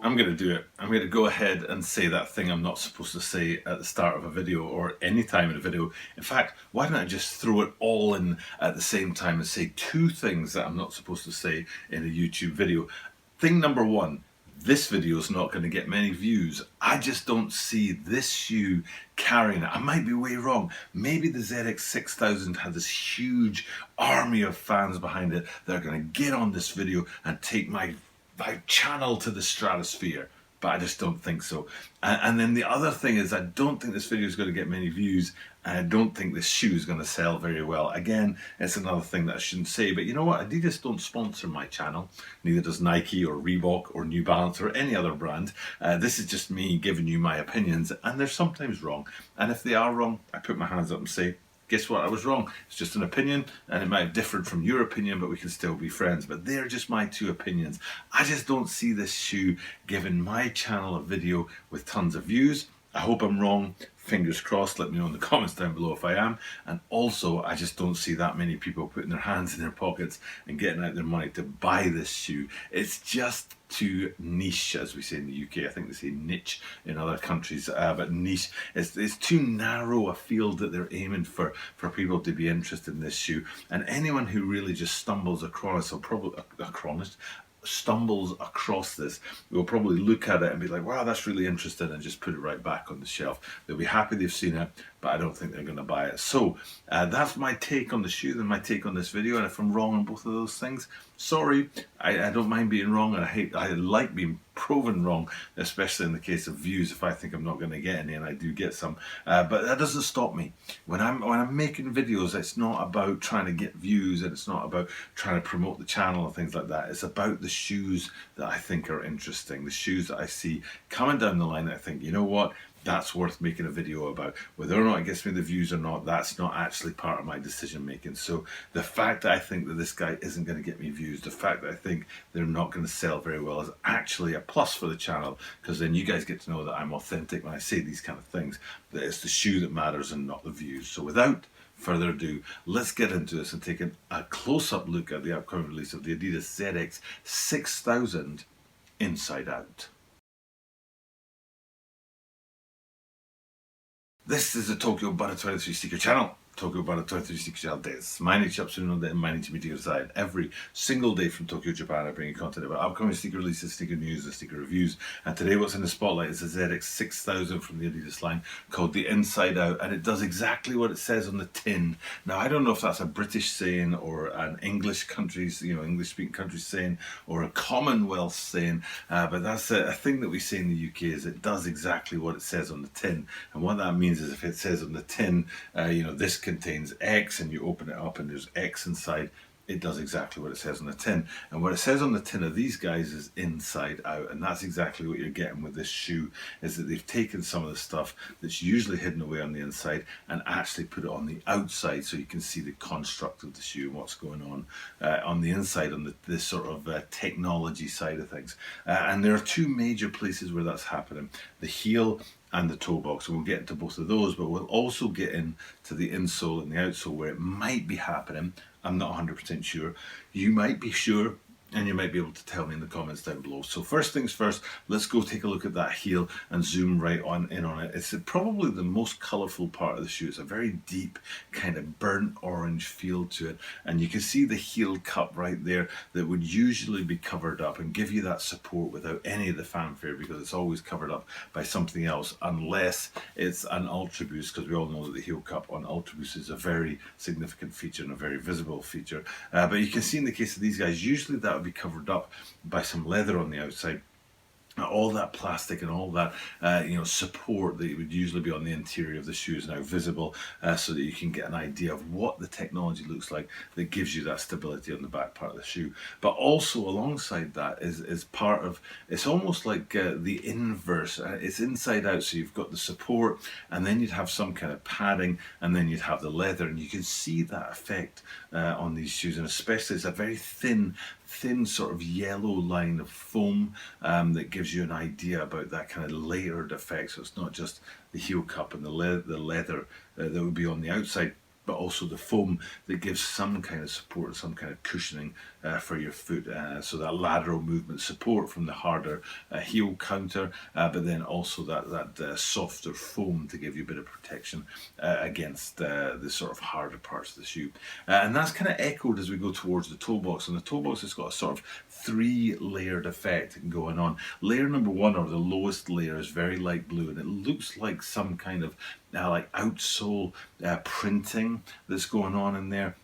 I'm going to do it. I'm going to go ahead and say that thing I'm not supposed to say at the start of a video or any time in a video. In fact, why don't I just throw it all in at the same time and say two things that I'm not supposed to say in a YouTube video. Thing number one, this video is not going to get many views. I just don't see this shoe carrying it. I might be way wrong. Maybe the ZX 6000 had this huge army of fans behind it that are going to get on this video and take my channel to the stratosphere, but I just don't think so. And then the other thing is, I don't think this video is going to get many views, and I don't think this shoe is going to sell very well. Again, it's another thing that I shouldn't say, but you know what? Adidas don't sponsor my channel. Neither does Nike or Reebok or New Balance or any other brand. This is just me giving you my opinions, and they're sometimes wrong. And if they are wrong, I put my hands up and say, guess what, I was wrong. It's just an opinion, and it might have differed from your opinion, but we can still be friends. But they're just my two opinions. I just don't see this shoe giving my channel a video with tons of views. I hope I'm wrong. Fingers crossed. Let me know in the comments down below if I am. And also, I just don't see that many people putting their hands in their pockets and getting out their money to buy this shoe. It's just too niche, as we say in the UK. I think they say niche in other countries, but niche. It's too narrow a field that they're aiming for people to be interested in this shoe. And anyone who really just stumbles across this will probably look at it and be like, wow, that's really interesting, and just put it right back on the shelf. They'll be happy they've seen it, but I don't think they're going to buy it. So that's my take on the shoe and my take on this video. And if I'm wrong on both of those things, sorry. I don't mind being wrong, and I like being proven wrong, especially in the case of views. If I think I'm not going to get any, and I do get some, but that doesn't stop me. When I'm making videos, it's not about trying to get views, and it's not about trying to promote the channel and things like that. It's about the shoes that I think are interesting, the shoes that I see coming down the line that I think, you know what, that's worth making a video about. Whether or not it gets me the views or not, that's not actually part of my decision making. So the fact that I think that this guy isn't going to get me views, the fact that I think they're not going to sell very well, is actually a plus for the channel, because then you guys get to know that I'm authentic when I say these kind of things, that it's the shoe that matters and not the views. So without further ado, let's get into this and take a close-up look at the upcoming release of the Adidas ZX 6000 Inside Out. This is the Tokyo Butter 23 Sneaker Channel. Tokyo Butter 23 Sneaker Channel days.毎日アップするので毎日見てください. Every single day from Tokyo, Japan, I bring you content about upcoming sneaker releases, sneaker news, and sneaker reviews. And today what's in the spotlight is the ZX 6000 from the Adidas line called the Inside Out, and it does exactly what it says on the tin. Now, I don't know if that's a British saying or an English country's, English-speaking country's saying, or a Commonwealth saying, but that's a thing that we say in the UK, is it does exactly what it says on the tin. And what that means is if it says on the tin, this contains X, and you open it up and there's X inside, it does exactly what it says on the tin. And what it says on the tin of these guys is Inside Out, and that's exactly what you're getting with this shoe, is that they've taken some of the stuff that's usually hidden away on the inside and actually put it on the outside, so you can see the construct of the shoe and what's going on the inside, on this sort of technology side of things. And there are two major places where that's happening: the heel and the toe box. We'll get into both of those, but we'll also get into the insole and the outsole, where it might be happening. I'm not 100% sure. You might be sure, and you might be able to tell me in the comments down below. So first things first, let's go take a look at that heel and zoom right in on it. It's probably the most colourful part of the shoe. It's a very deep, kind of burnt orange feel to it. And you can see the heel cup right there that would usually be covered up and give you that support without any of the fanfare, because it's always covered up by something else, unless it's an Ultra Boost, because we all know that the heel cup on Ultra Boost is a very significant feature and a very visible feature. But you can see in the case of these guys, usually that would be covered up by some leather on the outside. All that plastic and all that support that would usually be on the interior of the shoe is now visible, so that you can get an idea of what the technology looks like that gives you that stability on the back part of the shoe. But also alongside that is part of, it's almost like the inverse. It's inside out, so you've got the support, and then you'd have some kind of padding, and then you'd have the leather, and you can see that effect on these shoes. And especially, it's a very thin sort of yellow line of foam that gives you an idea about that kind of layered effect. So it's not just the heel cup and the leather that would be on the outside, but also the foam that gives some kind of support, some kind of cushioning for your foot. So that lateral movement support from the harder heel counter, but then also that softer foam to give you a bit of protection against the sort of harder parts of the shoe. And that's kind of echoed as we go towards the toe box. And the toe box has got a sort of 3-layered effect going on. Layer number 1, or the lowest layer, is very light blue, and it looks like some kind of like outsole printing that's going on in there.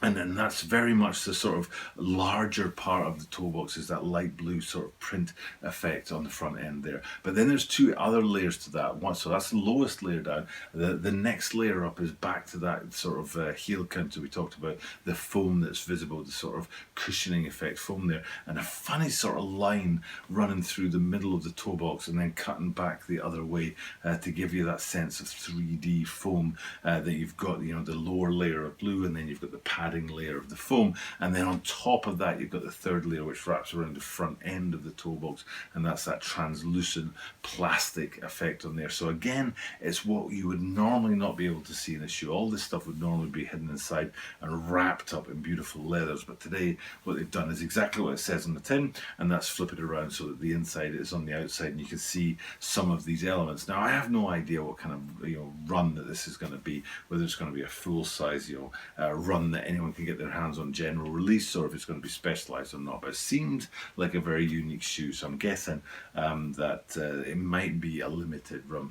And then that's very much the sort of larger part of the toe box, is that light blue sort of print effect on the front end there. But then there's 2 other layers to that. One, so that's the lowest layer down. The next layer up is back to that sort of heel counter we talked about, the foam that's visible, the sort of cushioning effect foam there, and a funny sort of line running through the middle of the toe box and then cutting back the other way to give you that sense of 3D foam that you've got, you know, the lower layer of blue, and then you've got the padding layer of the foam, and then on top of that you've got the 3rd layer which wraps around the front end of the toe box, and that's that translucent plastic effect on there. So again, it's what you would normally not be able to see in a shoe. All this stuff would normally be hidden inside and wrapped up in beautiful leathers, but today what they've done is exactly what it says on the tin, and that's flip it around so that the inside is on the outside and you can see some of these elements. Now I have no idea what kind of, you know, run that this is going to be, whether it's going to be a full size, you know, run that anyone can get their hands on general release, or if it's going to be specialized or not. But it seems like a very unique shoe, so I'm guessing that it might be a limited run.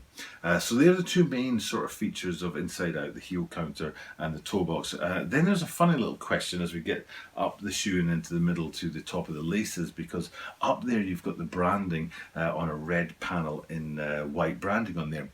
So they're the 2 main sort of features of Inside Out, the heel counter and the toe box. Then there's a funny little question as we get up the shoe and into the middle to the top of the laces, because up there you've got the branding on a red panel in white branding on there.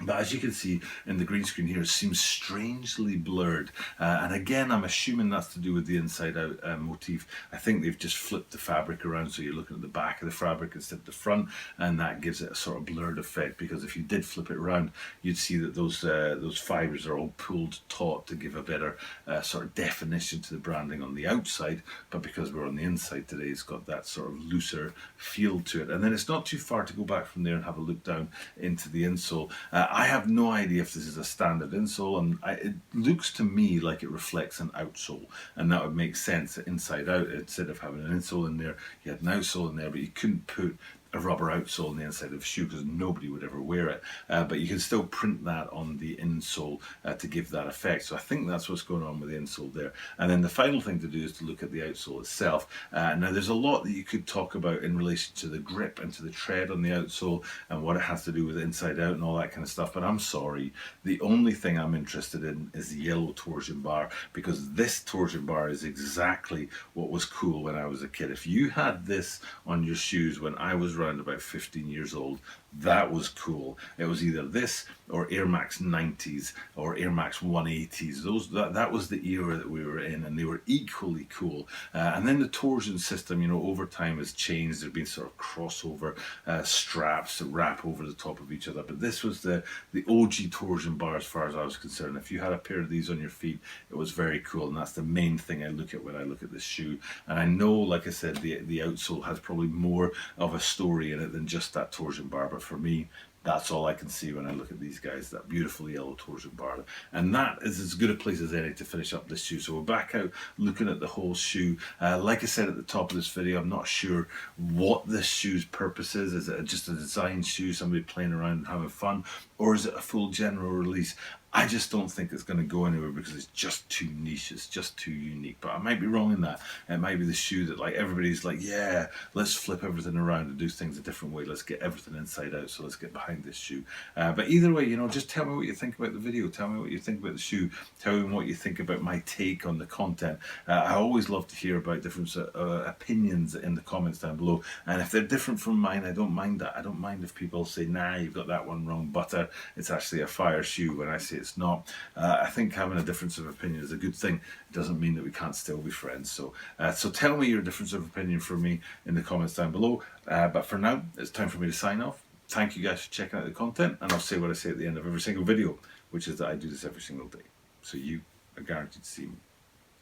But as you can see in the green screen here, it seems strangely blurred. And again, I'm assuming that's to do with the inside out motif. I think they've just flipped the fabric around, so you're looking at the back of the fabric instead of the front, and that gives it a sort of blurred effect, because if you did flip it around, you'd see that those fibers are all pulled taut to give a better sort of definition to the branding on the outside. But because we're on the inside today, it's got that sort of looser feel to it. And then it's not too far to go back from there and have a look down into the insole. I have no idea if this is a standard insole, and it looks to me like it reflects an outsole, and that would make sense inside out. Instead of having an insole in there, you had an outsole in there, but you couldn't put a rubber outsole on the inside of a shoe because nobody would ever wear it, but you can still print that on the insole to give that effect. So I think that's what's going on with the insole there. And then the final thing to do is to look at the outsole itself. Now there's a lot that you could talk about in relation to the grip and to the tread on the outsole and what it has to do with inside out and all that kind of stuff, but I'm sorry, the only thing I'm interested in is the yellow torsion bar, because this torsion bar is exactly what was cool when I was a kid. If you had this on your shoes when I was around about 15 years old, that was cool. It was either this or Air Max 90s or Air Max 180s. That was the era that we were in, and they were equally cool. And then the torsion system, you know, over time has changed. There've been sort of crossover straps that wrap over the top of each other, but this was the OG torsion bar as far as I was concerned. If you had a pair of these on your feet, it was very cool, and that's the main thing I look at when I look at this shoe. And I know, like I said, the outsole has probably more of a story in it than just that torsion bar, but for me, that's all I can see when I look at these guys, that beautiful yellow torsion bar. And that is as good a place as any to finish up this shoe. So we're back out looking at the whole shoe. Like I said at the top of this video, I'm not sure what this shoe's purpose is. Is it just a design shoe, somebody playing around and having fun? Or is it a full general release? I just don't think it's going to go anywhere because it's just too niche, it's just too unique. But I might be wrong in that. It might be the shoe that like everybody's like, yeah, let's flip everything around and do things a different way. Let's get everything inside out, so let's get behind this shoe. But either way, you know, just tell me what you think about the video. Tell me what you think about the shoe. Tell me what you think about my take on the content. I always love to hear about different opinions in the comments down below. And if they're different from mine, I don't mind that. I don't mind if people say, nah, you've got that one wrong, but it's actually a fire shoe when I say it's not. I think having a difference of opinion is a good thing. It doesn't mean that we can't still be friends. So tell me your difference of opinion for me in the comments down below. But for now, it's time for me to sign off. Thank you guys for checking out the content, and I'll say what I say at the end of every single video, which is that I do this every single day. So you are guaranteed to see me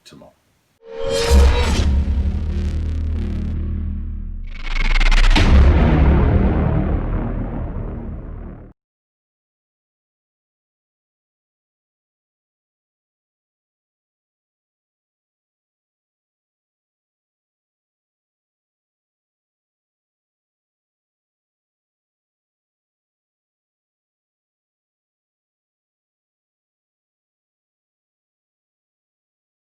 tomorrow.